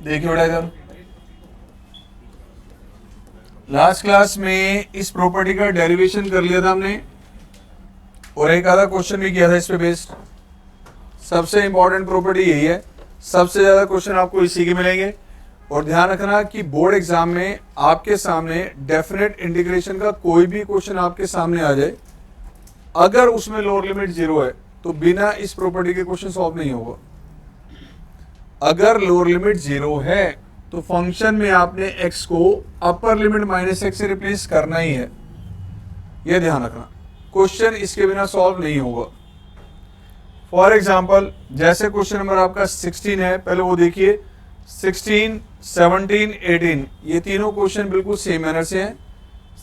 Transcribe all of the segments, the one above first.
देखिए बेटा इधर, लास्ट क्लास में इस प्रॉपर्टी का डेरिवेशन कर लिया था हमने और एक आधा क्वेश्चन भी किया था इस पे बेस्ड। सबसे इंपॉर्टेंट प्रॉपर्टी यही है, सबसे ज्यादा क्वेश्चन आपको इसी के मिलेंगे। और ध्यान रखना कि बोर्ड एग्जाम में आपके सामने डेफिनेट इंटीग्रेशन का कोई भी क्वेश्चन आपके सामने आ जाए, अगर उसमें लोअर लिमिट 0 है तो बिना इस प्रॉपर्टी के क्वेश्चन सॉल्व नहीं होगा। अगर लोअर लिमिट 0 है तो फंक्शन में आपने x को अपर लिमिट -x से रिप्लेस करना ही है, यह ध्यान रखना। क्वेश्चन इसके बिना सॉल्व नहीं होगा। फॉर एग्जाम्पल जैसे क्वेश्चन नंबर आपका 16 है, पहले वो देखिए। 16, 17, 18 ये तीनों क्वेश्चन बिल्कुल सेम मैनर से हैं।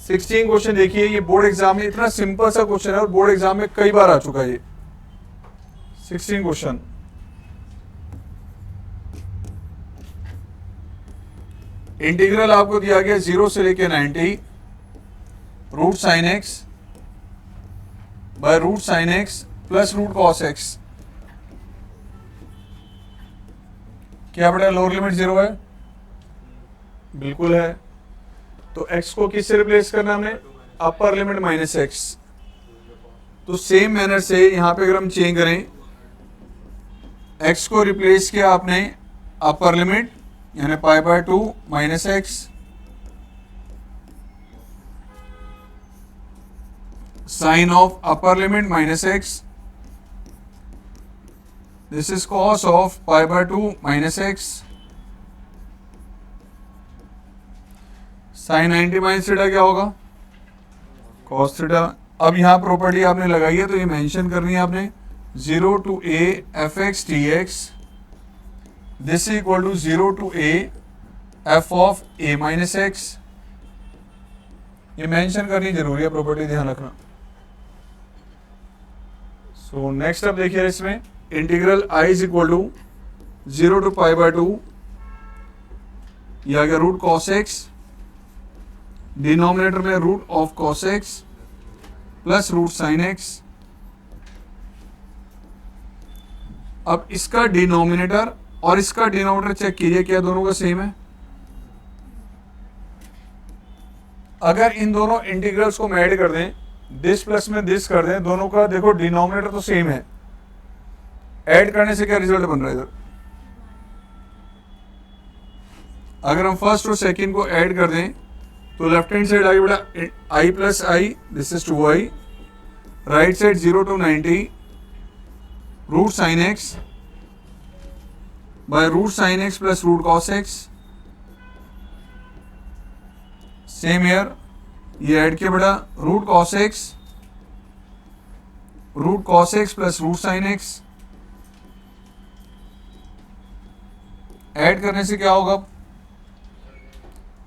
16 क्वेश्चन देखिए, ये बोर्ड एग्जाम में इतना सिंपल सा क्वेश्चन है और बोर्ड एग्जाम में कई बार आ चुका है ये 16 क्वेश्चन। इंटीग्रल आपको दिया गया 0 से लेके 90 root sine x by root sine x plus root cos x. क्या बेटा लोअर लिमिट 0 है? बिल्कुल है। तो x को किससे रिप्लेस करना हमने? Upper limit -x। तो सेम मैनर से यहां पे अगर हम चेंज करें, x को रिप्लेस किया आपने अपर लिमिट यानी π/2 -x sine of upper limit -x, this is cos of π/2 -x sine 90 minus theta क्या होगा? cos theta. अब यहां प्रॉपर्टी आपने लगाई है तो ये मेंशन करनी है आपने, 0 to a fx dx this equal to 0 to a f of a minus x। ये मेंशन करनी जरूरी है प्रॉपर्टी, ध्यान रखना। सो नेक्स्ट अब देखिए इसमें integral I is equal to 0 to π/2 ये आ गया रूट कॉस एक्स, डिनोमिनेटर में root of cos x plus root sine x. अब इसका डिनोमिनेटर और इसका डिनोमिनेटर चेक कीजिए क्या दोनों का सेम है। अगर इन दोनों इंटीग्रल्स को ऐड कर दें, दिस प्लस में दिस कर दें, दोनों का देखो डिनोमिनेटर तो सेम है, ऐड करने से क्या रिजल्ट बन रहा है इधर? अगर हम फर्स्ट और सेकंड को ऐड कर दें तो लेफ्ट हैंड साइड आगे बेटा i plus I, this is 2i, right side 0 to 90 root sine x by root sine x plus root cos x. Same here, ये ऐड किया बेटा root cos x plus root sine x. Add करने से क्या होगा?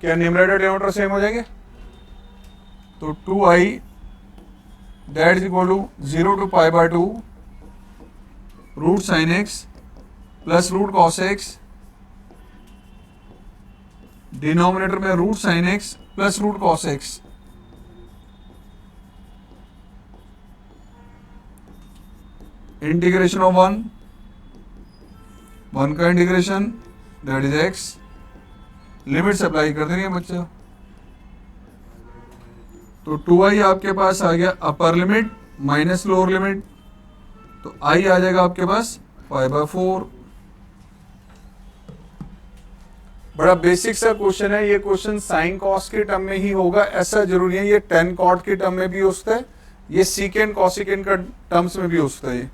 क्या numerator denominator same हो जाएंगे? तो 2i that is equal to 0 to π/2 root sine x plus root cos x, denominator में root sine x plus root cos x. Integration of 1 का integration that is x, limits apply कर देंगे बच्चा। तो 2i आपके पास आ गया upper limit minus lower limit, तो i आ जाएगा आपके पास π/4। बड़ा बेसिक सा क्वेश्चन है ये। क्वेश्चन साइन कॉस के टर्म में ही होगा ऐसा जरूरी है, ये टेन कॉट के टर्म में भी हो सकता है, ये सीकेंट कॉसिकेंट का टर्म्स में भी हो सकता है।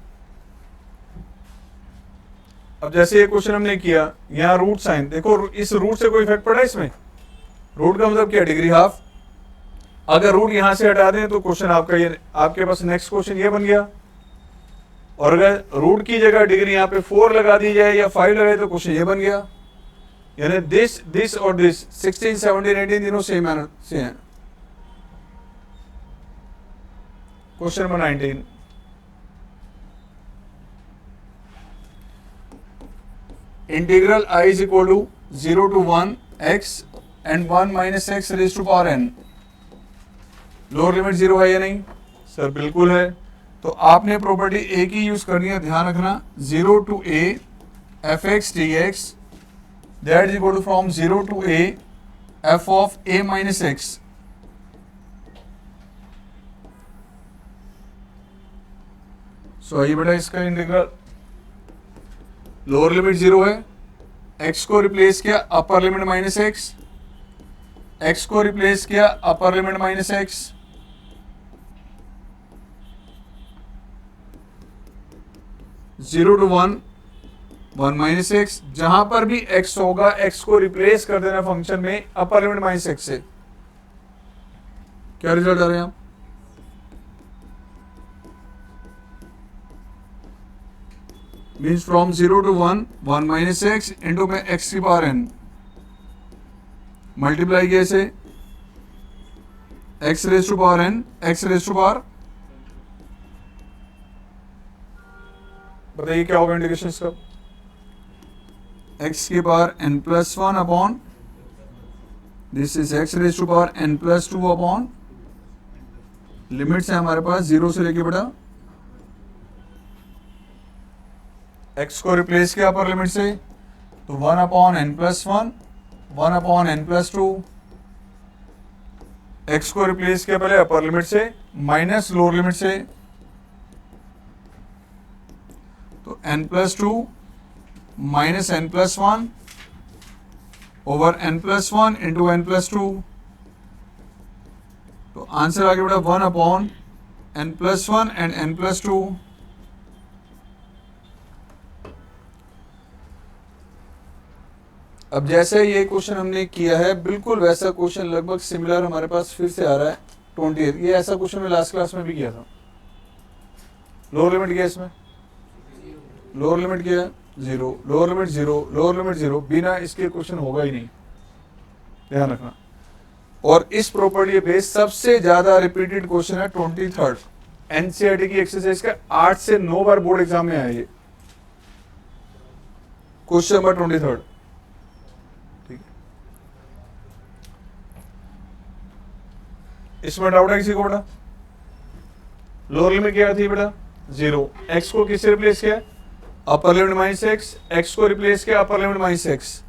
अब जैसे ये क्वेश्चन हमने किया, यहाँ रूट साइन, देखो इस रूट से कोई इफेक्ट पड़ा है इसमें? रूट का मतलब क्या? Degree half. अगर रूट यहां से हटा दें तो क्वेश्चन आपका ये, आपके पास नेक्स्ट क्वेश्चन ये बन गया। और अगर रूट की जगह डिग्री यहाँ पे 4 लगा दी जाए या 5 लगाए तो क्वेश्चन ये बन गया। यानी दिस और दिस 16, 17, 18 तीनों सेम मैनर से हैं। Question number 19, integral I is equal to 0 to 1 x and 1 minus x raised to power n। Lower limit 0 है या नहीं? सर बिल्कुल है। तो आपने प्रॉपर्टी एक ही यूज करनी है, ध्यान रखना, 0 to a fx dx that is equal to from 0 to a f of a minus x. So आइए बेटा इसका इंटीग्रल, लोअर लिमिट 0 है, x को रिप्लेस किया upper limit minus x, x को रिप्लेस किया upper limit minus x, zero to one, one minus x, जहां पर भी x होगा x को रिप्लेस कर देना फंक्शन में अपर लिमिट माइनस एक्स से। क्या रिजल्ट आ रहे हैं आप? Means from 0 to 1, 1 minus x into में x की पावर n, मल्टीप्लाई किया इसे x raise to power n, x raise to power, बताइए क्या होगा इंटीग्रेशन इसका? x की power n plus 1 upon this is x raise to power n plus 2 upon, limits है हमारे पास 0 से लेके बेटा, x को रिप्लेस किया अपर लिमिट से तो 1 upon n plus 1, 1 upon n plus 2, x को रिप्लेस किया पहले अपर लिमिट से माइनस लोअर लिमिट से, तो n plus 2 minus n plus 1 over n plus 1 into n plus 2, तो आंसर आ गया बेटा 1 upon n plus 1 and n plus 2। अब जैसे ये क्वेश्चन हमने किया है बिल्कुल वैसा क्वेश्चन लगभग सिमिलर हमारे पास फिर से आ रहा है 28। ये ऐसा क्वेश्चन मैं लास्ट क्लास में भी किया था। लोअर लिमिट किया इसमें, लोअर लिमिट किया 0, लोअर लिमिट 0, लोअर लिमिट 0, बिना इसके क्वेश्चन होगा ही नहीं, ध्यान रखना। और इस प्रॉपर्टी बेस सबसे ज्यादा रिपीटेड क्वेश्चन है 23rd एनसीईआरटी की एक्सरसाइज का 8 से 9 बार बोर्ड एग्जाम में आया ये क्वेश्चन नंबर 23rd। ठीक है, इसमें डाउट है किसी को बेटा? लोअर लिमिट क्या थी बेटा 0, x को किससे रिप्लेस किया upper limit minus x, x को रिप्लेस किया upper limit minus x,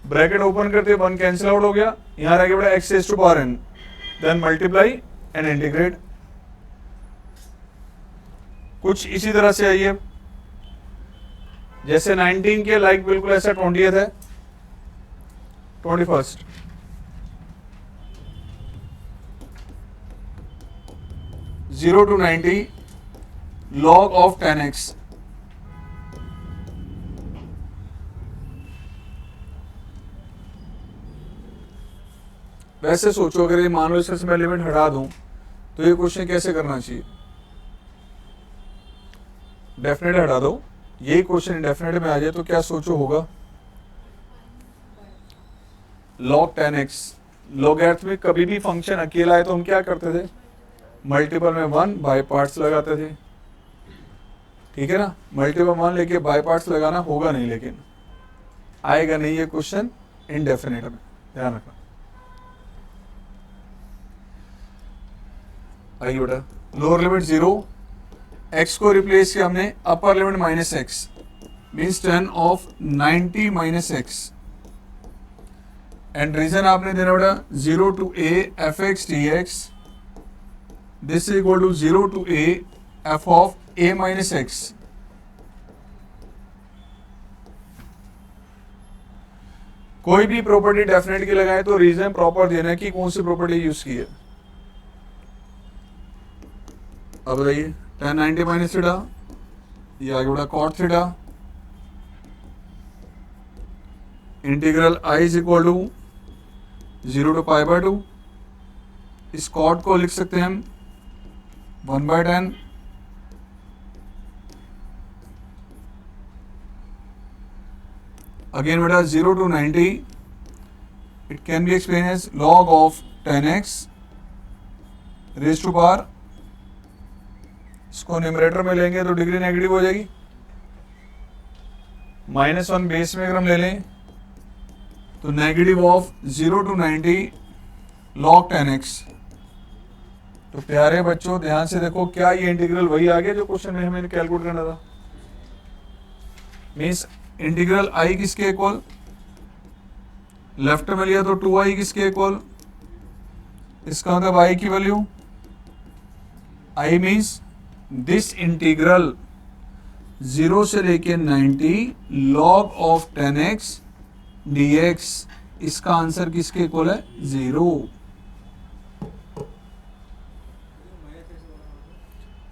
bracket open करते 1 कैंसिल आउट हो गया, यहां रह गया बेटा x raise to power n, then multiply and integrate. कुछ इसी तरह से आइए, जैसे 19 के लाइक बिल्कुल ऐसा 20th है 21st, zero to 90 log of 10x, वैसे सोचो अगर ये मान लो इससे मैं लिमिट हटा दूं तो ये क्वेश्चन कैसे करना चाहिए? डेफिनेट हटा दो, ये क्वेश्चन इंडेफिनेट में आ जाए तो क्या सोचो होगा? log 10x, लॉगरिथमिक कभी भी फंक्शन अकेला है तो हम क्या करते थे? मल्टीपल में 1 बाय पार्ट्स लगाते थे, ठीक है ना? मल्टीपल 1 लेके बाय पार्ट्स लगाना होगा नहीं, लेकिन आएगा नहीं ये क्वेश्चन इनडेफिनेट में, ध्यान रखना। आइए बेटा, लोअर लिमिट 0, x को रिप्लेस किया हमने upper limit minus x, means 10 of 90 minus x, and reason आपने देना बेटा 0 to a f x dx, this is equal to 0 to a f of a minus x. कोई भी प्रॉपर्टी डेफिनेट की लगाए तो रीजन प्रॉपर देना है कि कौन सी प्रॉपर्टी यूज की है। अब बताइए tan 90 माइनस थीटा, ये आगे बढ़ा cot theta, integral I is equal to 0 to pi by 2, इस cot को लिख सकते हैं हम 1/10, अगेन बेटा 0 to 90, it can be explain as log of 10x raise to power, इसको न्यूमरेटर में लेंगे तो डिग्री नेगेटिव हो जाएगी, -1 बेस में अगर हम ले लें तो negative of 0 to 90 log 10x। तो प्यारे बच्चों ध्यान से देखो, क्या ये इंटीग्रल वही आ गया जो क्वेश्चन में हमें कैलकुलेट करना था? मीन्स इंटीग्रल I किसके इक्वल? लेफ्ट में लिया तो 2i किसके इक्वल, इसका मतलब i की value, i means this integral 0 से लेके 90 log ऑफ 10x dx, इसका आंसर किसके इक्वल है, 0।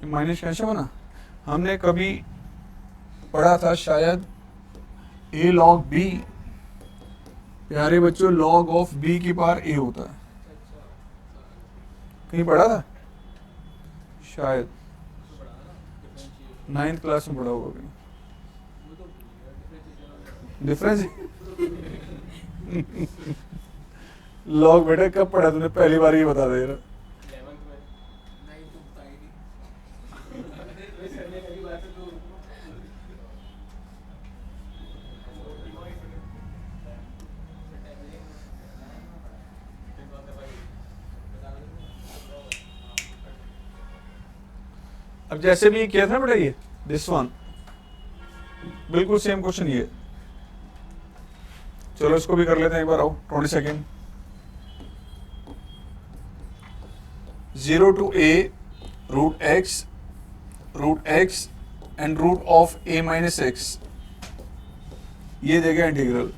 माइनस कैसे बना, हमने कभी पढ़ा था शायद a log b, प्यारे बच्चों log ऑफ b की पावर a होता है, कहीं पढ़ा था शायद, 9th क्लास में पढ़ा होगा कहीं, डिफरेंस लॉग बेटा कब पढ़ा तूने, पहली बार ये बता दे रहा। अब जैसे भी किया था ना बेटा, ये दिस वन बिल्कुल सेम क्वेश्चन ये, चलो इसको भी कर लेते हैं एक बार, आओ 20 second. 0 to a root x and root of a minus x, ये देगा इंटीग्रल,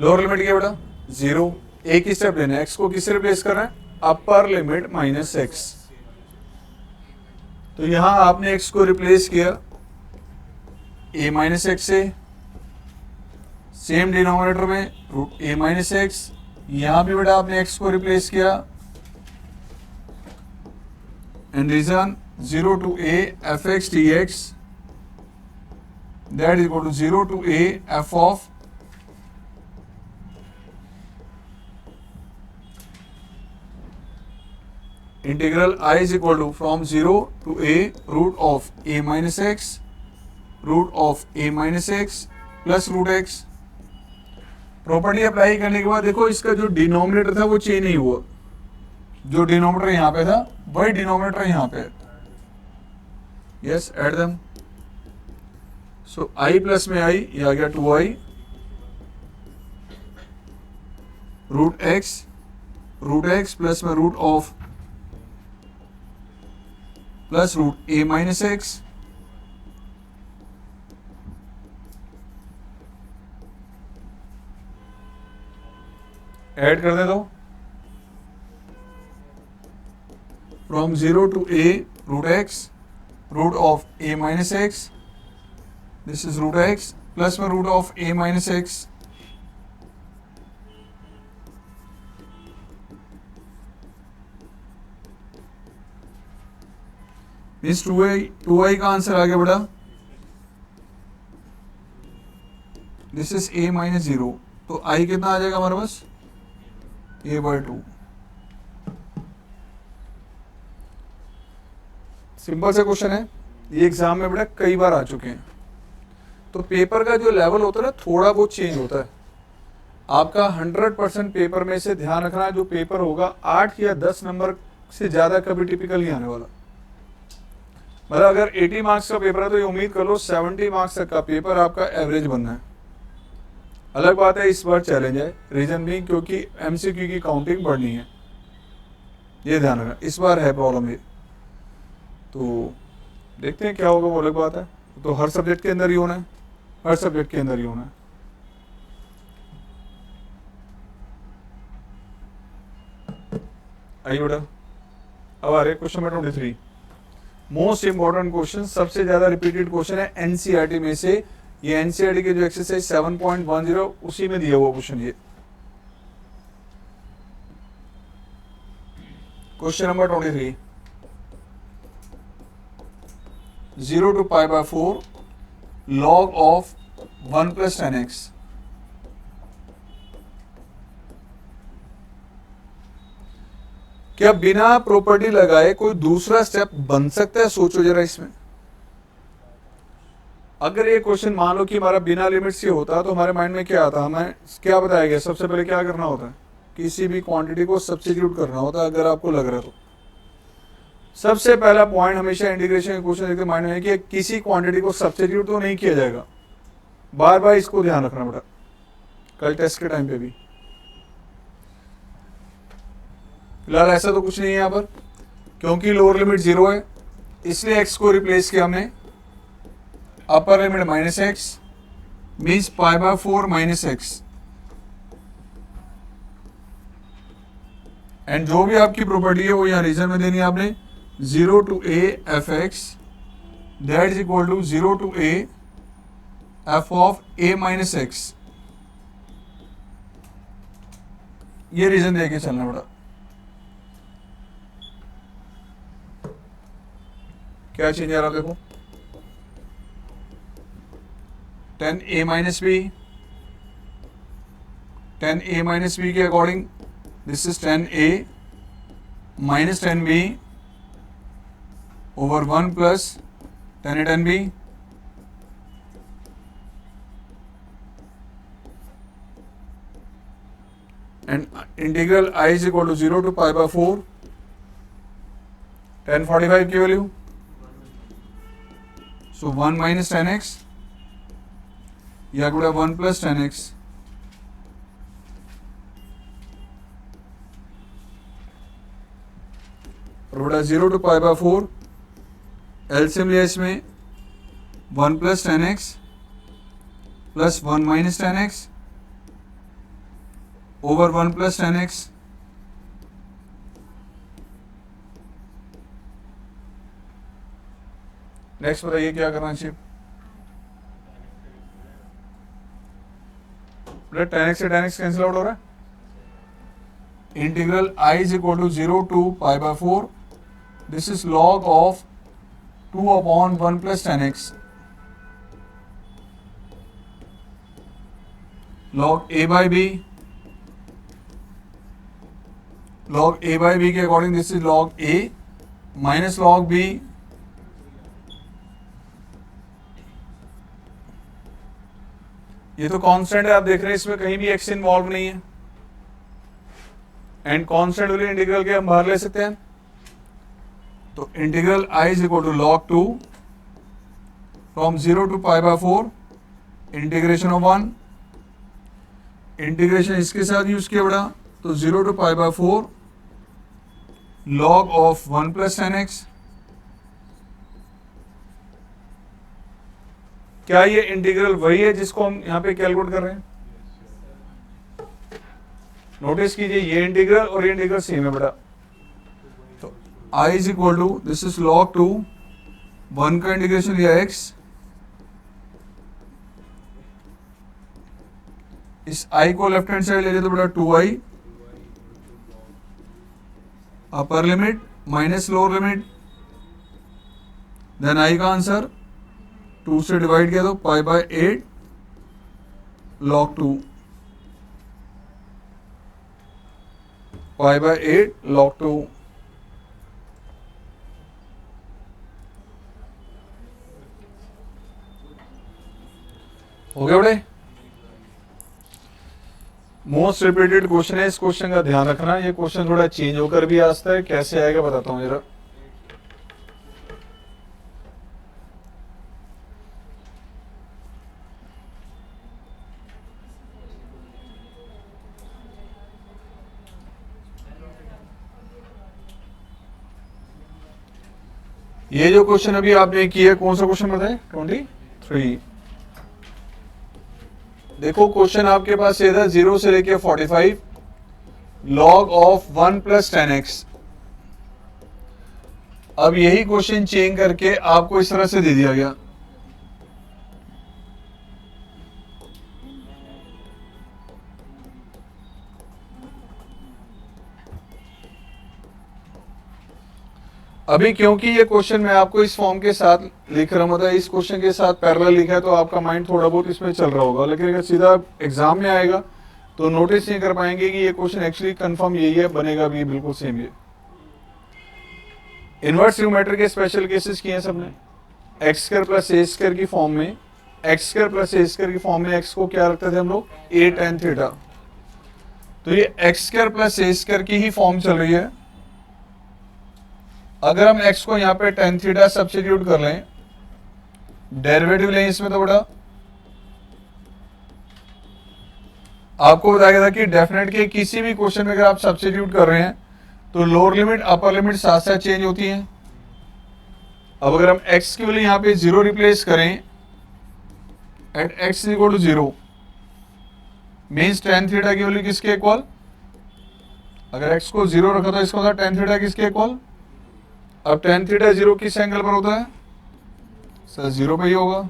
लोअर लिमिट क्या बेटा 0, एक ही स्टेप लेना है, x को किससे रिप्लेस करना है, अपर लिमिट माइनस x, तो यहां आपने x को रिप्लेस किया a माइनस एक्स से, सेम डिनोमिनेटर में रूट a माइनस एक्स, यहां भी बेटा आपने x को रिप्लेस किया, and reason 0 to a fx dx that is equal to 0 to a f of integral I is equal to from 0 to a root of a minus x root of a minus x plus root x। Property apply करने के बाद देखो इसका जो denominator था वो change नहीं हुआ, जो डिनोमिनेटर यहां पे था वही डिनोमिनेटर यहां पे, yes add them, so i plus में i, ये आ गया 2i रूट x प्लस में root of plus root a minus x, add कर दे दो, from 0 to a root x root of a minus x, this is root x plus में root of a minus x, means 2i का answer आ गया बेटा, this is a minus 0, तो i कितना आ जाएगा हमारे पास a/2। सिंपल सा क्वेश्चन है, ये एग्जाम में बेटा कई बार आ चुके हैं, तो पेपर का जो लेवल होता है ना थोड़ा बहुत चेंज होता है, आपका 100% पेपर में से ध्यान रखना है, जो पेपर होगा 8 या 10 नंबर से ज्यादा कभी टिपिकल नहीं आने वाला, मतलब अगर 80 मार्क्स का पेपर है तो ये उम्मीद कर लो 70 मार्क्स तक का पेपर आपका एवरेज बनना है। अलग बात है इस बार चैलेंज है, रीजन भी क्योंकि एमसीक्यू की काउंटिंग बढ़नी है, ये ध्यान रखना, इस बार है प्रॉब्लम ये, तो देखते हैं क्या होगा, वो अलग बात है, तो हर सब्जेक्ट के अंदर ही होना है, हर सब्जेक्ट के अंदर ही होना है। आइए बेटा, अब आ रहे question number 23, most important question, सबसे ज्यादा रिपीटेड क्वेश्चन है एनसीईआरटी में से, ये एनसीईआरटी के जो एक्सरसाइज 7.10 उसी में दिया हुआ क्वेश्चन, ये question number 23, 0 to π/4 log of 1 plus 10x, क्या बिना प्रॉपर्टी लगाए कोई दूसरा स्टेप बन सकता है, सोचो जरा इसमें। अगर ये क्वेश्चन मान लो कि हमारा बिना लिमिट से होता तो हमारे माइंड में क्या आता, हमें क्या बताया गया, सबसे पहले क्या करना होता है, किसी भी क्वांटिटी को सब्स्टिट्यूट करना होता है, अगर आपको लग रहा है तो सबसे पहला पॉइंट हमेशा इंटीग्रेशन के क्वेश्चन देखते माइंड में कि किसी क्वांटिटी को सब्स्टिट्यूट तो नहीं किया जाएगा, बार बार इसको ध्यान रखना बेटा, कल टेस्ट के टाइम पे भी। फिलहाल ऐसा तो कुछ नहीं है यहाँ पर, क्योंकि लोअर लिमिट 0 है इसलिए x को रिप्लेस किया हमने, upper limit -x means π/4 -x, and जो भी आपकी प्रॉपर्टी है वो यहाँ रीजन में देनी है आपने, 0 to a f(x) that is equal to 0 to a f of a minus x, ये रीजन देके चलना पड़ा। क्या चेंज आ रहा देखो, 10a minus b, 10a minus b के according this is 10a minus 10b over 1 plus 10a 10b, and integral I is equal to 0 to π/4, 1045 की value, so 1 minus 10x या गुड़ा 1 plus 10x, और बड़ा 0 to π/4, एलसीएम लिया इसमें 1 plus 10x plus 1 minus 10x over 1 plus 10x, next बताइए क्या करना चाहिए। 10x से 10x कैंसिल आउट हो रहा है, integral I is equal to 0 to π/4, this is log of 2 upon 1 plus 10x, log a by b, log a by b के according this is log a minus log b, ये तो constant है, आप देख रहे हैं इसमें कहीं भी x इन्वॉल्व नहीं है, एंड कांस्टेंट वाले इंटीग्रल के हम बाहर ले सकते हैं, तो integral I is equal to log 2 from 0 to π/4 integration of 1, integration इसके साथ यूज किया बड़ा, तो 0 to π/4 log of 1 plus 10x, क्या ये इंटीग्रल वही है जिसको हम यहाँ पे कैलकुलेट कर रहे हैं? नोटिस कीजिए ये इंटीग्रल और ये इंटीग्रल सेम है बेटा, तो I is equal to this is log 2, 1 का इंटीग्रेशन लिया x, इस I को लेफ्ट हैंड साइड ले लिया तो बेटा 2i, upper limit minus lower limit, then I का आंसर 2 से डिवाइड किया तो π/8 log 2, π/8 log 2, हो गया बड़े। मोस्ट रिपीटेड क्वेश्चन है, इस क्वेश्चन का ध्यान रखना, ये क्वेश्चन थोड़ा चेंज होकर भी आता है, कैसे आएगा बताता हूं जरा। ये जो क्वेश्चन अभी आपने किया, कौन सा क्वेश्चन बताए? 23। देखो क्वेश्चन आपके पास ये था 0 से लेके 45 log of 1 plus 10x, अब यही क्वेश्चन चेंज करके आपको इस तरह से दे दिया गया, अभी क्योंकि ये क्वेश्चन मैं आपको इस फॉर्म के साथ लिख रहा हूं, मतलब इस क्वेश्चन के साथ पैरेलल लिखा है, तो आपका माइंड थोड़ा बहुत इसमें चल रहा होगा, लेकिन अगर सीधा एग्जाम में आएगा तो नोटिस नहीं कर पाएंगे कि ये क्वेश्चन एक्चुअली कंफर्म यही है, बनेगा भी बिल्कुल सेम। ये इनवर्स ट्रिग्नोमेट्री के स्पेशल केसेस किए हैं सबने, x² + a² की फॉर्म में, x² + a² की फॉर्म में x को क्या रखते थे हम लोग? a tan थीटा, तो ये x² + a² की ही फॉर्म चल रही है। अगर हम x को यहाँ पे tan थीटा सब्स्टिट्यूट कर लें, डेरिवेटिव लें इसमें, तो बड़ा आपको बताया गया था कि डेफिनेट के किसी भी क्वेश्चन में अगर आप सब्स्टिट्यूट कर रहे हैं तो लोअर लिमिट अपर लिमिट साथ साथ चेंज होती है। अब अगर हम x के लिए यहाँ पे 0 रिप्लेस करें at x equal to 0 means tan theta की वैल्यू किसके इक्वल, अगर x को 0 रखा तो इसका होता है टेन थीटा किसके इक्वल। अब टेन थीटा 0 किस एंगल पर होता है सर 0 पे ही होगा।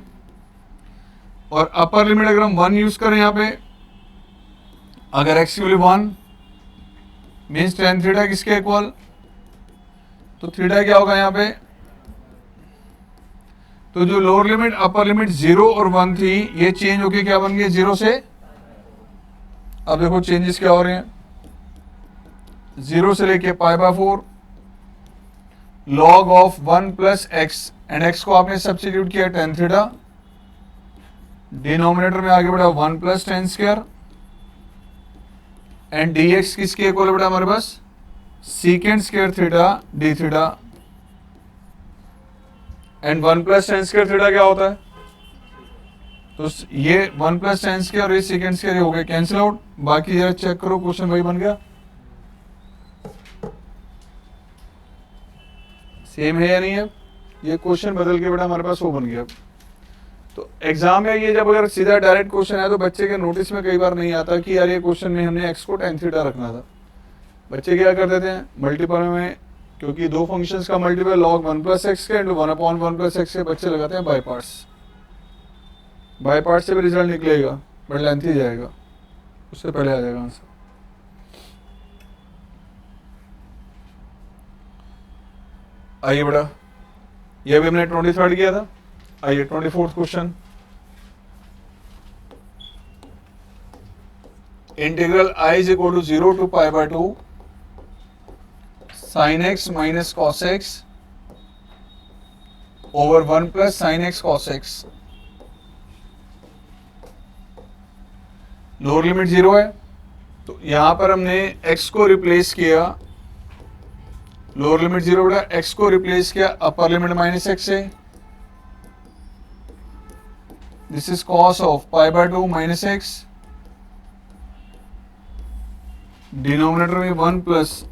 और अपर लिमिट अगर हम 1 यूज करें यहाँ पे, अगर x की वैल्यू 1 मीन्स टेन थीटा किसके इक्वल, तो थीटा क्या होगा यहाँ पे, तो जो लोअर लिमिट अपर लिमिट 0 और 1 थी ये चेंज होके क्या बन गई 0 से। अब देखो चेंजेस क्या हो रहे हैं, 0 से लेके π/4 log of 1 plus x and x को आपने सब्स्टिट्यूट किया टेन थीटा, डिनोमिनेटर में आगे बढ़ा 1 plus tan square and dx किसके इक्वल बेटा हमारे पास secant square theta d theta and 1 plus tan square theta क्या होता है, तो ये 1 प्लस टेन स्क्वायर और ये सीकेंड स्क्वायर हो गए कैंसिल आउट। बाकी जरा चेक करो क्वेश्चन वही बन गया, सेम है या नहीं है, ये क्वेश्चन बदल के बेटा हमारे पास वो बन गया। तो एग्जाम में ये जब अगर सीधा डायरेक्ट क्वेश्चन है तो बच्चे के नोटिस में कई बार नहीं आता कि यार ये क्वेश्चन में हमने x को टेन थीटा रखना था। बच्चे क्या कर देते हैं मल्टीपल में, क्योंकि दो फंक्शंस का मल्टीपल log 1 प्लस एक्स के इंटू 1/1 प्लस एक्स के बच्चे लगाते हैं बाई पार्ट्स। बाई पार्ट से भी रिजल्ट निकलेगा बट लेंथ ही जाएगा, उससे पहले आ जाएगा आंसर। आइए बेटा ये भी हमने 23rd किया था, आइए 24th question. Integral I is equal to 0 to π/2 sin x minus cos x over 1 plus sin x cos x। Lower limit 0 है तो यहां पर हमने x को रिप्लेस किया, लोअर लिमिट 0 बेटा x को रिप्लेस किया अपर लिमिट माइनस x से, this is cos of π/2 minus x, denominator में 1 plus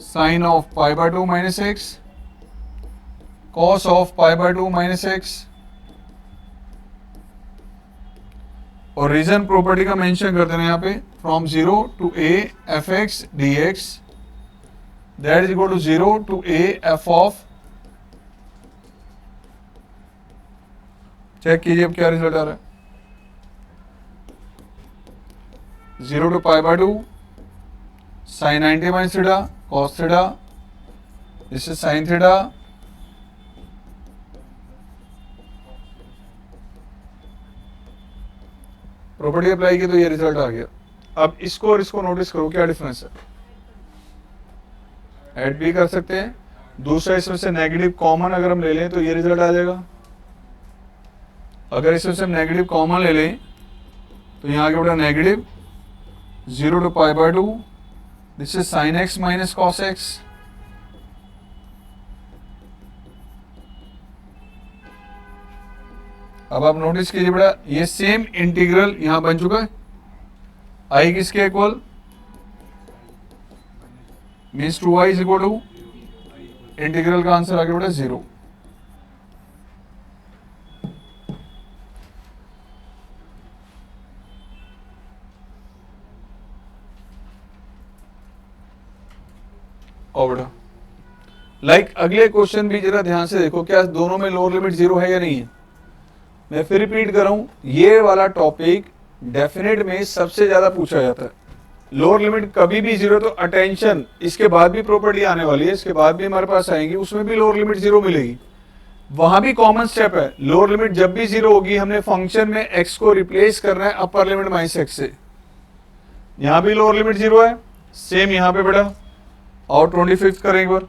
sine of π/2 minus x cos of π/2 minus x। और रीजन प्रॉपर्टी का मेंशन कर देना यहाँ पे, from 0 to a f(x) dx that is equal to 0 to a f of, check कीजिए अब क्या रिजल्ट आ रहा है, 0 to π/2 sin 90 minus theta cos theta, this is sin theta property apply की तो ये रिजल्ट आ गया। अब इसको और इसको नोटिस करो क्या डिफरेंस है, ऐड भी कर सकते हैं, दूसरा इसमें से नेगेटिव कॉमन अगर हम ले लें तो ये रिजल्ट आ जाएगा। अगर इसमें से हम नेगेटिव कॉमन ले लें तो यहाँ आगे बढ़ा negative 0 to π/2 this is sin x minus cos x, अब आप नोटिस कीजिए बेटा ये सेम इंटीग्रल यहां बन चुका है, i किसके equal means 2i is equal to, integral का आंसर आगे बेटा 0। और बेटा लाइक अगले क्वेश्चन भी जरा ध्यान से देखो, क्या दोनों में लोअर लिमिट 0 है या नहीं है। मैं फिर रिपीट कर रहा हूं, ये वाला टॉपिक डेफिनेट में सबसे ज्यादा पूछा जाता है। लोअर लिमिट कभी भी 0 तो अटेंशन, इसके बाद भी प्रॉपर्टी आने वाली है, इसके बाद भी हमारे पास आएंगी, उसमें भी लोअर लिमिट 0 मिलेगी, वहां भी कॉमन स्टेप है। लोअर लिमिट जब भी 0 होगी हमने फंक्शन में x को रिप्लेस करना है अपर लिमिट माइनस x से, यहां भी लोअर लिमिट 0 है, सेम यहां पे बेटा। और 25th करें एक बार,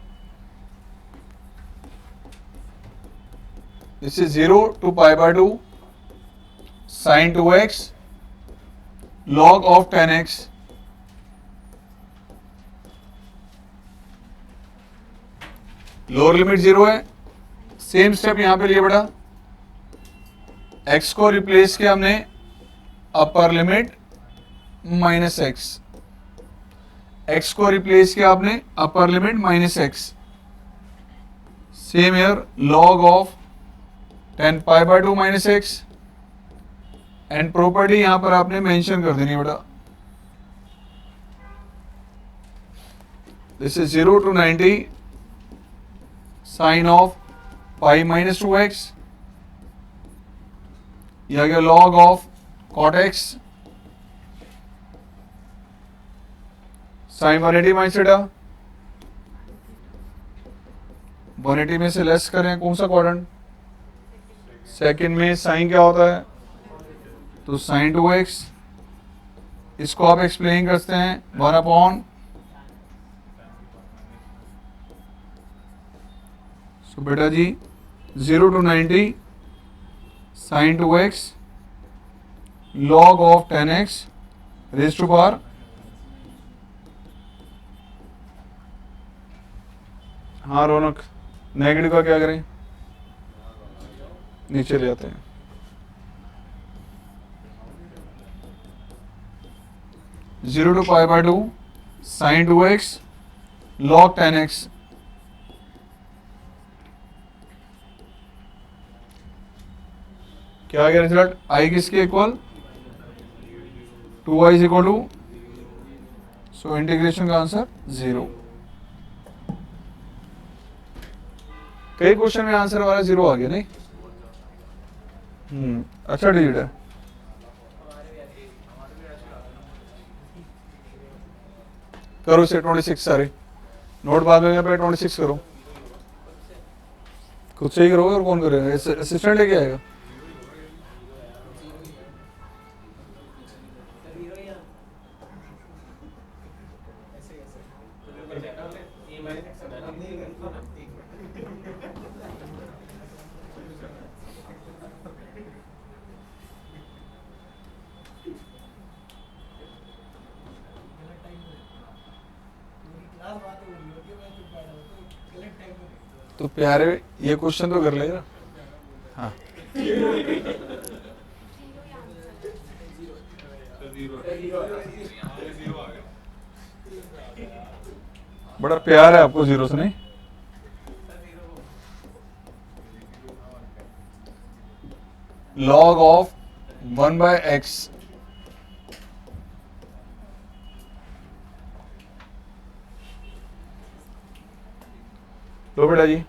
this is 0 to π/2 sin 2x log of 10x, lower limit 0 है, सेम स्टेप यहां पे लिए बेटा, x को रिप्लेस किया हमने upper limit minus x, x को रिप्लेस किया आपने upper limit minus x, same here log of 10 pi by 2 minus x, and property यहां पर आपने मेंशन कर देनी बेटा, this is 0 to 90 sine of pi minus 2x, यह आ गया log of cot x sine 180 minus theta, 180 में से लेस करें कौन सा क्वाड्रेंट, सेकंड में साइन क्या होता है, तो साइन 2x, इसको आप एक्सप्लेन करते हैं 1 अपॉन, सो बेटा जी 0 to 90 sine 2x log of 10x raise to power, हाँ रौनक, नेगेटिव का क्या करें, नीचे ले आते हैं, zero to pi by 2 sine 2x log 10x, क्या आ गया रिजल्ट, आई किसके equal, 2y is equal to, so integration का आंसर 0। कई क्वेश्चन में आंसर हमारा 0 आ गया नहीं, अच्छा डिजिट है, करो इसे 26 सारे नोट बाद में 26 करो, खुद से ही करोगे और कौन करेगा, असिस्टेंट लेके आएगा, तो प्यारे ये क्वेश्चन तो कर लेगा, हाँ बड़ा प्यार है आपको 0 से नहीं, लॉग ऑफ 1 बाय एक्स, तो बेटा जी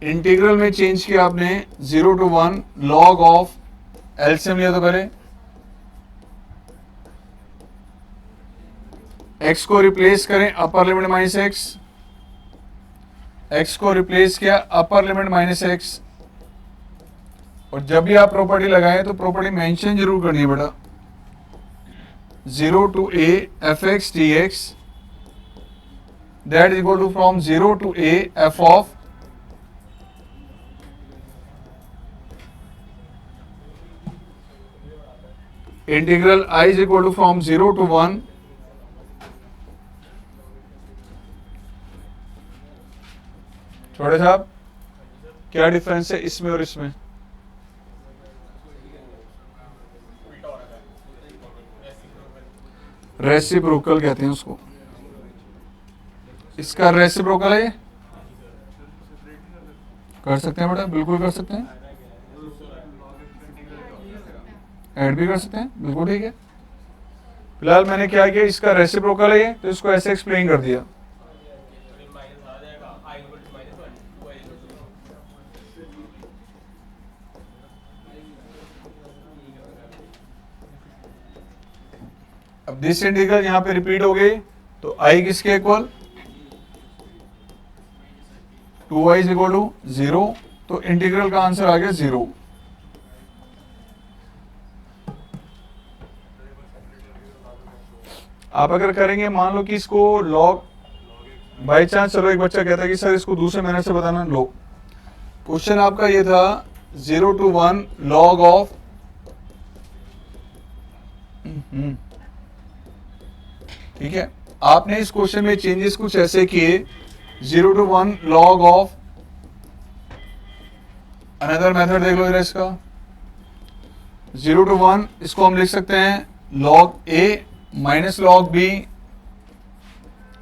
इंटीग्रल में चेंज किया आपने 0 to 1 लॉग ऑफ, एलसीएम लिया तो पहले, x को रिप्लेस करें अपर लिमिट माइनस एक्स, x को रिप्लेस किया अपर लिमिट माइनस एक्स, और जब भी आप प्रॉपर्टी लगाएं तो प्रॉपर्टी मेंशन जरूर करनी है बेटा, 0 to a fx dx that is equal to from 0 to a f of integral I is equal to from 0 to 1 छोटे साहब क्या डिफरेंस है इसमें और इसमें, रेसिप्रोकल कहते हैं उसको, इसका रेसिप्रोकल है, कर सकते हैं बेटा, बिल्कुल कर सकते हैं, ऐड भी कर सकते हैं, बिल्कुल ठीक है। फिलहाल मैंने क्या किया, इसका रेसिप्रोकल है ये, तो इसको ऐसे एक्सप्लेन कर दिया, अब दिस इंटीग्रल यहां पे रिपीट हो गई, तो आई किसके equal, 2y is equal to 0, तो इंटीग्रल का आंसर आ गया 0। आप अगर करेंगे, मान लो कि इसको लॉग बाई चांस, चलो एक बच्चा कहता है कि सर इसको दूसरे मेथड से बताना, लो क्वेश्चन आपका ये था 0 to 1 लॉग ऑफ, ठीक है, आपने इस क्वेश्चन में चेंजेस कुछ ऐसे किए, 0 to 1 log of, another method देख लो जरा इसका, 0 to 1 इसको हम लिख सकते हैं लॉग ए माइनस लॉग बी,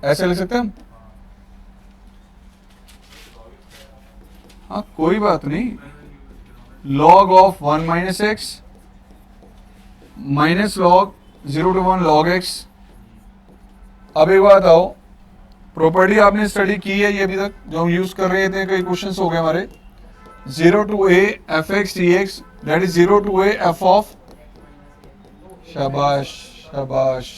ऐसे लिख सकते हैं हम। हाँ कोई बात नहीं, log of 1 minus x minus log 0 to 1 log x. अब एक बात आओ, प्रॉपर्टी आपने स्टडी की है ये अभी तक जो हम यूज कर रहे थे, कई क्वेश्चंस हो गए हमारे। 0 to a F x D x that is 0 to a F of, शाबाश शाबाश।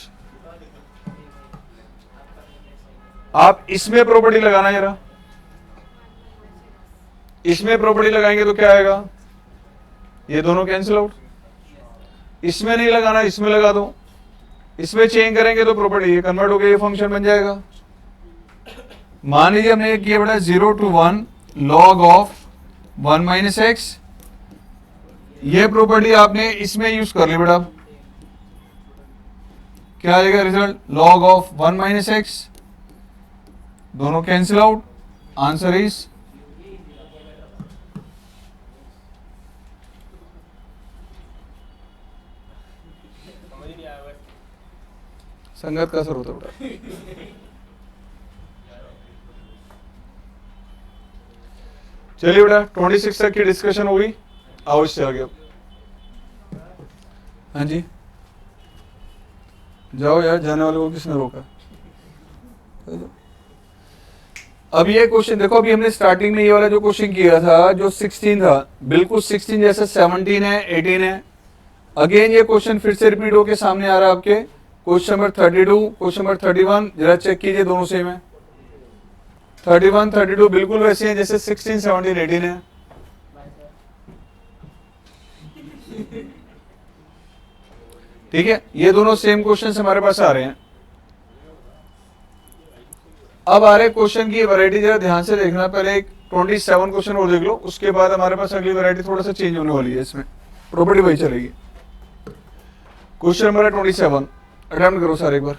आप इसमें प्रॉपर्टी लगाना जरा, इसमें प्रॉपर्टी लगाएंगे तो क्या आएगा, ये दोनों कैंसिल आउट। इसमें नहीं लगाना, इसमें लगा दो, इसमें चेंज करेंगे तो प्रॉपर्टी ये कन्वर्ट हो गया, ये फंक्शन बन जाएगा। मान लीजिए हमने ये किया बेटा 0 to 1 log of 1 minus x, ये प्रॉपर्टी आपने इसमें यूज कर ली बेटा, क्या आएगा result, log of 1 minus x, दोनों कैंसिल आउट, आंसर इज संगत का असर होता है बेटा। चलिए बेटा 26 तक की डिस्कशन होगी, आओ इससे आगे। हाँ जी जाओ यार, जाने वाले को किसने रोका। अब ये क्वेश्चन देखो, अभी हमने स्टार्टिंग में ये वाला जो क्वेश्चन किया था जो 16 था, बिल्कुल 16 जैसे 17 है 18 है। अगेन ये क्वेश्चन फिर से रिपीट होके सामने आ रहा है आपके, क्वेश्चन नंबर 32, क्वेश्चन नंबर 31, जरा चेक कीजिए दोनों सेम है। 31 32 बिल्कुल वैसे हैं जैसे 16 17 18 है। ठीक है, ये दोनों सेम क्वेश्चन हमारे पास आ रहे हैं। अब आ रहे क्वेश्चन की वैरायटी, जरा ध्यान से देखना। पहले एक 27 क्वेश्चन और देख लो, उसके बाद हमारे पास अगली वैरायटी थोड़ा सा चेंज होने वाली है, इसमें प्रॉपर्टी वही चलेगी। क्वेश्चन नंबर है 27, अटेम्प्ट करो सर एक बार।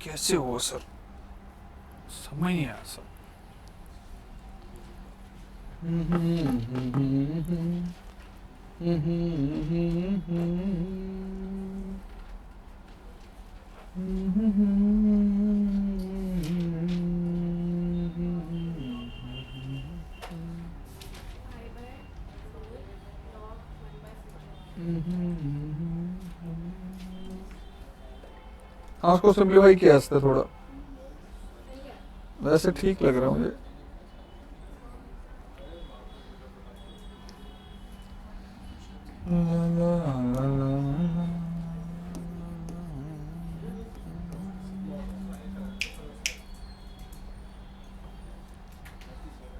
कैसे हुआ सर, समझ नहीं आया सर। हाँ उसको सिंप्लीफाई किया था थोड़ा, वैसे ठीक लग रहा मुझे।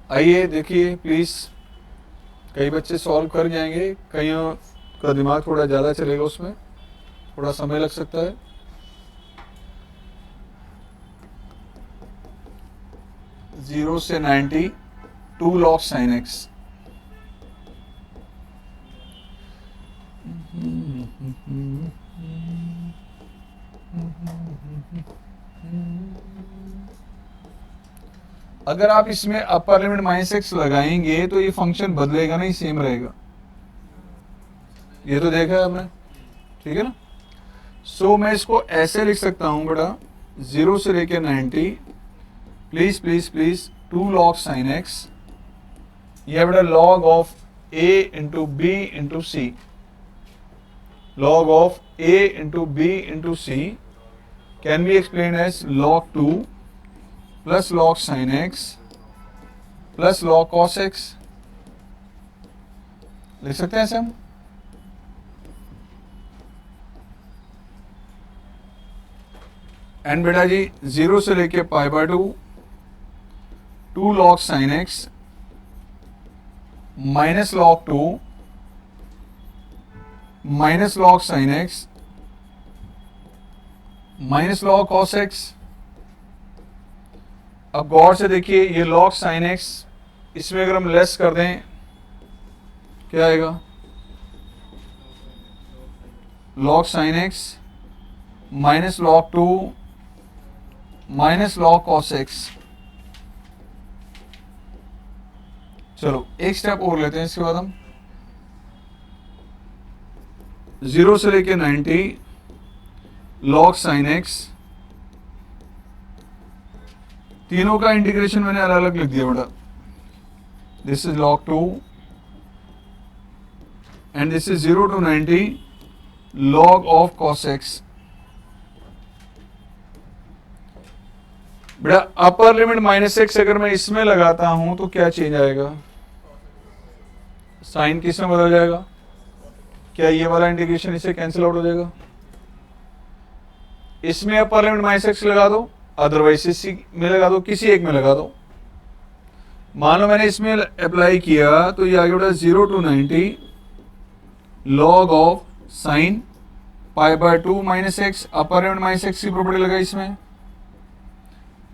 आइए देखिए प्लीज, कई बच्चे सॉल्व कर जाएंगे, कईयों का दिमाग थोड़ा ज़्यादा चलेगा, उसमें थोड़ा समय लग सकता है। जीरो से 90 2 log sin x। अगर आप इसमें अपर लिमिट माइनस एक्स लगाएंगे तो ये फंक्शन बदलेगा नहीं, सेम रहेगा। ये तो देखा है आपने, ठीक है ना। सो मैं इसको ऐसे लिख सकता हूं बेटा, 0 से लेके 90 please please please 2 log sin x, यह बेटा log of a into B into C, log of a into B into C can be explain as log 2 plus log sin x plus log cos x। लिख सकते हैं ऐसे हम। And बेटा जी 0 से लेके π/2 2 log sin x minus log 2 minus log sin x minus log cos x। अब गौर से देखिए, ये log sin x इसमें अगर हम लेस कर दें क्या आएगा, log sin x minus log 2 minus log cos x। चलो एक स्टेप और लेते हैं, इसके बाद हम 0 से लेके 90 log sin x, तीनों का इंटीग्रेशन मैंने अलग अलग लिख दिया बेटा। This is log 2 and this is 0 to 90 log of cos x। बेटा अपर लिमिट माइनस एक्स अगर मैं इसमें लगाता हूं तो क्या चेंज आएगा, साइन किस में बदल जाएगा, क्या ये वाला इंटीग्रेशन इससे कैंसिल आउट हो जाएगा। इसमें अपर लिमिट माइनस एक्स लगा दो, अदरवाइज इसी में लगा दो, किसी एक में लगा दो। मान लो मैंने इसमें अप्लाई किया तो ये आगे बेटा 0 to 90 log of sine π/2 minus x, upper limit minus x की प्रॉपर्टी लगा इसमें,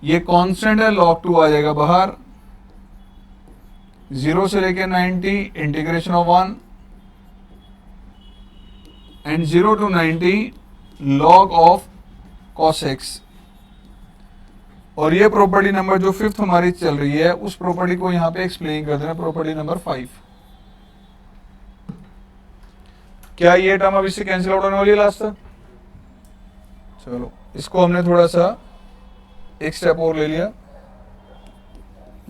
ये कांस्टेंट है log 2 आ जाएगा बाहर, 0 से लेके 90 integration of 1 and 0 to 90 log of cos x। और ये प्रॉपर्टी नंबर जो 5th हमारी चल रही है उस प्रॉपर्टी को यहां पे एक्सप्लेन कर देना, प्रॉपर्टी नंबर 5। क्या ये टर्म अब इससे कैंसिल आउट होने वाली है लास्ट तक। चलो इसको हमने थोड़ा सा एक स्टेप और ले लिया,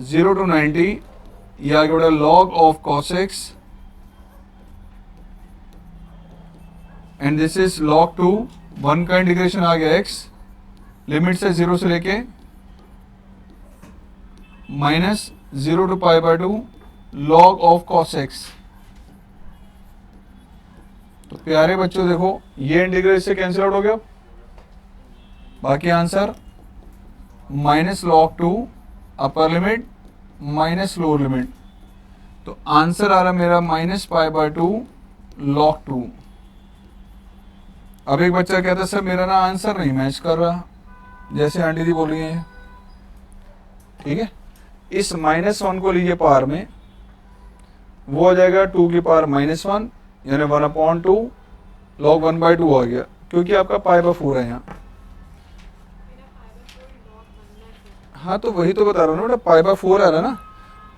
0 to 90 ये आगे बढ़ा log of cos x and this is log 2, 1 का इंटीग्रेशन आ गया x, लिमिट से 0 से लेके minus 0 to π/2 log of cos x। तो प्यारे बच्चों देखो ये इंटीग्रल से कैंसिल आउट हो गया, बाकी आंसर माइनस log 2 अपर लिमिट माइनस लोअर लिमिट, तो आंसर आ रहा मेरा माइनस π/2 log 2। अब एक बच्चा कहता सर मेरा ना आंसर नहीं मैच कर रहा, जैसे आंटी जी बोल रही है, ठीक है। इस -1 को लीजिए पावर में, वो हो जाएगा 2 की पावर -1 यानी 1/2 log 1/2 आ गया, क्योंकि आपका π/4 है यहाँ। हाँ तो वही तो बता रहा हूँ ना बेटा, π/4 आ रहा ना,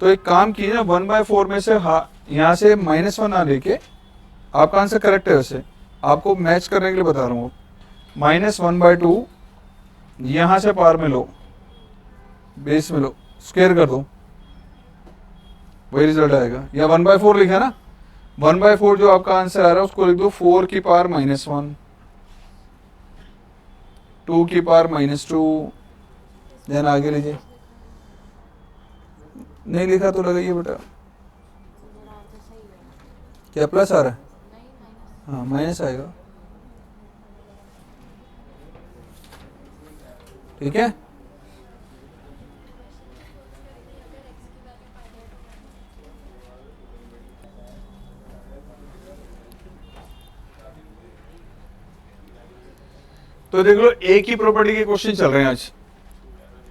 तो एक काम कीजिए ना 1/4 में से यहाँ से -1 ना लेके, आपका आंसर करेक्ट है, वैसे आपको मैच करने के लिए बता रहा हूँ। -1/2 यहाँ से पावर में लो, बेस में लो, स्क्वायर कर दो, वही रिजल्ट आएगा। या 1/4 लिखा ना, 1/4 जो आपका आंसर आ रहा है उसको लिख दो 4 की पावर -1, 2 की पावर -2, देन आगे लीजिए। नहीं लिखा तो लगाइए बेटा, क्या प्लस आ रहा है, हाँ माइनस आएगा, ठीक है। तो देख लो एक ही प्रॉपर्टी के क्वेश्चन चल रहे हैं आज,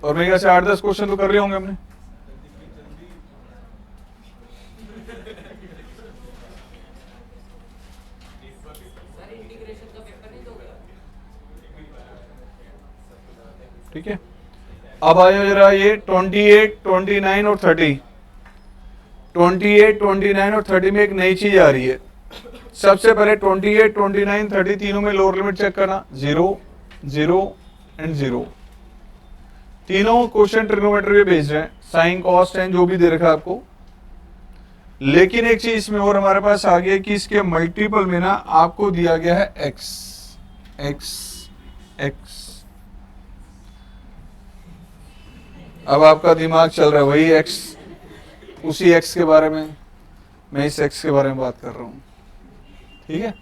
और मेरे ख्याल से 8-10 क्वेश्चन तो कर लिए होंगे हमने। ठीक है, अब आयो जरा ये 28, 29 और 30। 28, 29 और 30 में एक नई चीज आ रही है। सबसे पहले 28, 29, 30 तीनों में लोअर लिमिट चेक करना, 0, 0 एंड 0। तीनों क्वेश्चन ट्रिग्नोमेट्री पे बेस्ड है, साइन कॉस टेन जो भी दे रखा है आपको। लेकिन एक चीज इसमें और हमारे पास आ गया कि इसके मल्टीपल में ना आपको दिया गया है x, x, x। अब आपका दिमाग चल रहा है वही x, उसी x के बारे में, मैं इस x के बारे में बात कर रहा हूं, ठीक है?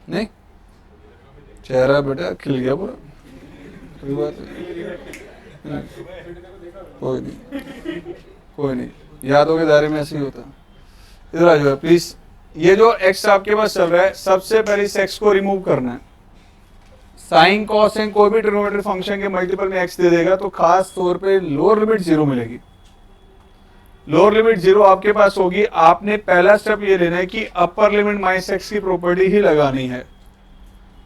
नहीं, चेहरा बेटा खिल गया पूरा, कोई बात नहीं, कोई नहीं, कोई नहीं, यादों के दायरे में ऐसे ही होता है। इधर आ जाओ प्लीज। ये जो x आपके पास चल रहा है, सबसे पहले इस x को रिमूव करना है। साइन कॉस एंड कोई भी ट्रिग्नोमेट्री फंक्शन के मल्टीपल में x दे देगा तो खास तौर पे लोअर लिमिट 0 मिलेगी। लोअर लिमिट 0 आपके पास होगी। आपने पहला स्टेप ये लेना है कि अपर लिमिट माइनस x की प्रॉपर्टी ही लगानी है।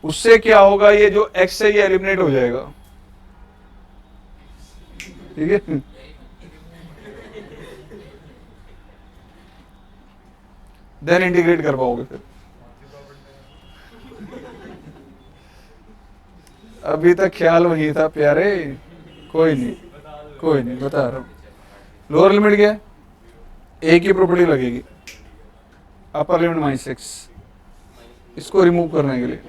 उससे क्या होगा, ये जो x है ये एलिमिनेट हो जाएगा, ठीक है? देन इंटीग्रेट कर पाओगे फिर। अभी तक ख्याल वही था प्यारे, कोई नहीं, कोई नहीं, बता रहा हूं। लोअर लिमिट क्या है, ए की प्रॉपर्टी लगेगी, अपर लिमिट माइनस एक्स, इसको रिमूव करने के लिए,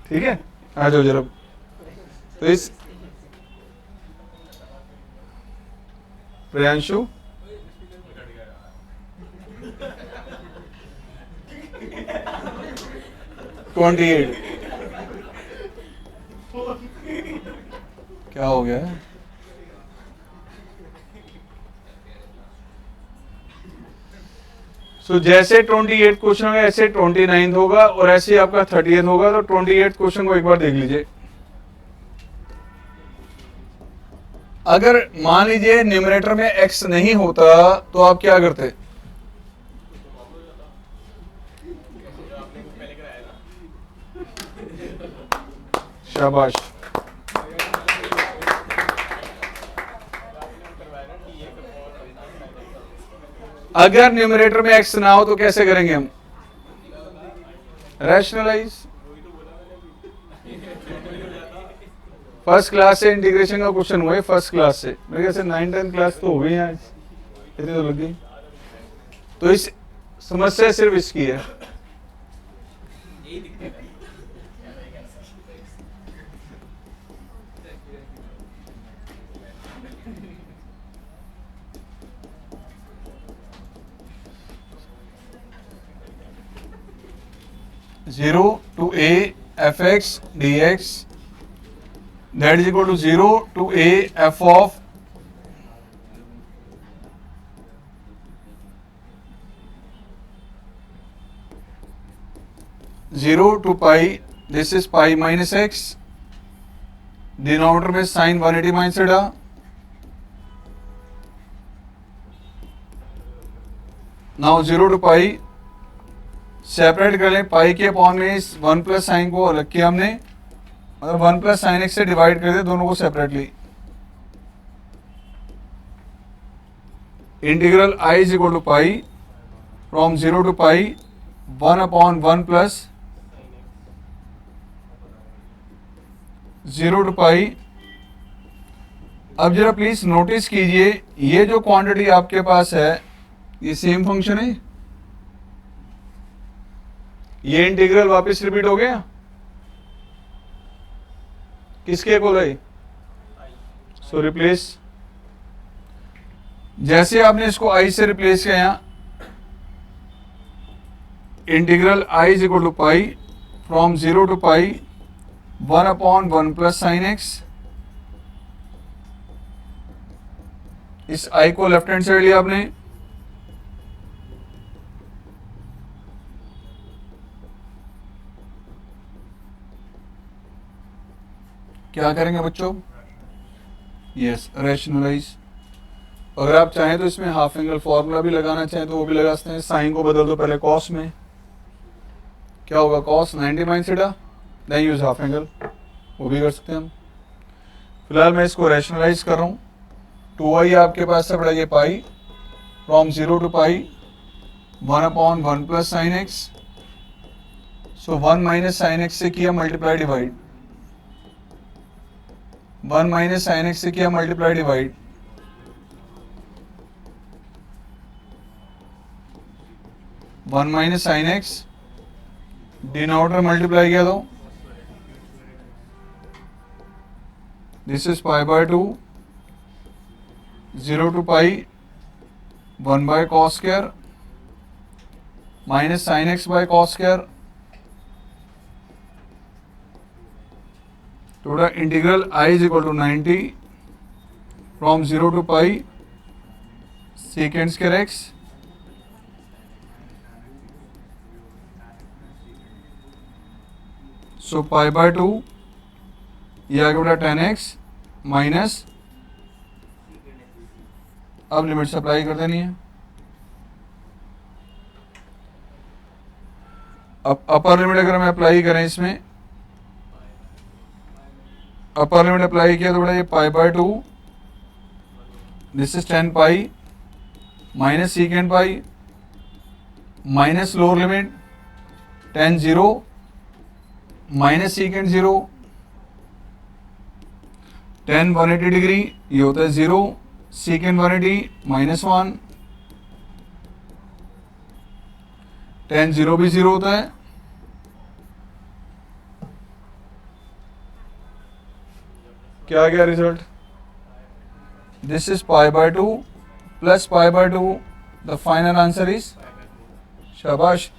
ठीक है? आ जाओ जरा। तो इस प्रियांशु क्या हो गया है? तो जैसे 28 क्वेश्चन होगा ऐसे 29 होगा और ऐसे आपका 30 होगा। तो 28 क्वेश्चन को एक बार देख लीजिए। अगर मान लीजिए न्यूमरेटर में x नहीं होता तो आप क्या करते? शाबाश। अगर न्यूमरेटर में x ना हो तो कैसे करेंगे हम? रैशनलाइज। फर्स्ट क्लास से इंटीग्रेशन का क्वेश्चन हुआ है, फर्स्ट क्लास से, मेरे ख्याल से 9, 10 क्लास तो हो गई आज, इतनी तो लग गई। तो इस समस्या सिर्फ इसकी है। Zero to a fx dx that is equal to 0 to a f of zero to pi, this is pi minus x, denominator में sine 180 minus theta, now 0 to pi separate कर लें, पाई के अपॉन में इस 1 प्लस साइन को अलग किया हमने, मतलब 1 प्लस साइन एक्स से डिवाइड कर दे दोनों को separately. Integral i is equal to pi from 0 to pi 1 upon 1 plus 0 to pi. अब जरा प्लीज नोटिस कीजिए, ये जो क्वांटिटी आपके पास है ये सेम फंक्शन है, ये इंटीग्रल वापस रिपीट हो गया, किसके इक्वल है? सो रिप्लेस, जैसे आपने इसको i से रिप्लेस किया, integral i is equal to pi from 0 to pi 1 upon 1 plus sine x. इस i को लेफ्ट हैंड साइड लिया आपने, क्या करेंगे बच्चों? Yes, rationalise. अगर आप चाहें तो इसमें हाफ एंगल फॉर्मूला भी लगाना चाहें तो वो भी लगा सकते हैं। साइन को बदल दो पहले कॉस में, क्या होगा? Cos 90 minus theta, then use half angle, वो भी कर सकते हैं हम। फिलहाल मैं इसको रैशनलाइज कर रहा हूँ। 2i आपके पास से बढ़ा ये pi, from 0 to pi 1/1 plus sine x. So 1 minus sine x से किया multiply divide, 1 minus sine x से किया multiply divide, 1 minus sine x, denominator multiply किया तो this is pi by 2, 0 to pi 1 by cos square minus sine x by cos square. तो integral I is equal to 90 from 0 to pi second square x so pi by 2, ये आगे बढ़ा 10x minus, अब limit apply कर देनी है। अब upper limit अगर हम अप्लाई करें, इसमें अपर लिमिट अप्लाई किया तो बड़ा ये पाई by 2, this is 10 pi minus सीकेंड pi minus lower limit 10 0 minus सीकेंड 0, 10 180 degree ये होता है 0, सीकेंड 180 माइनस 1, 10 0 भी 0 होता है। क्या आ गया result? This is pi by 2 plus pi by 2, the final answer is, शाबाश।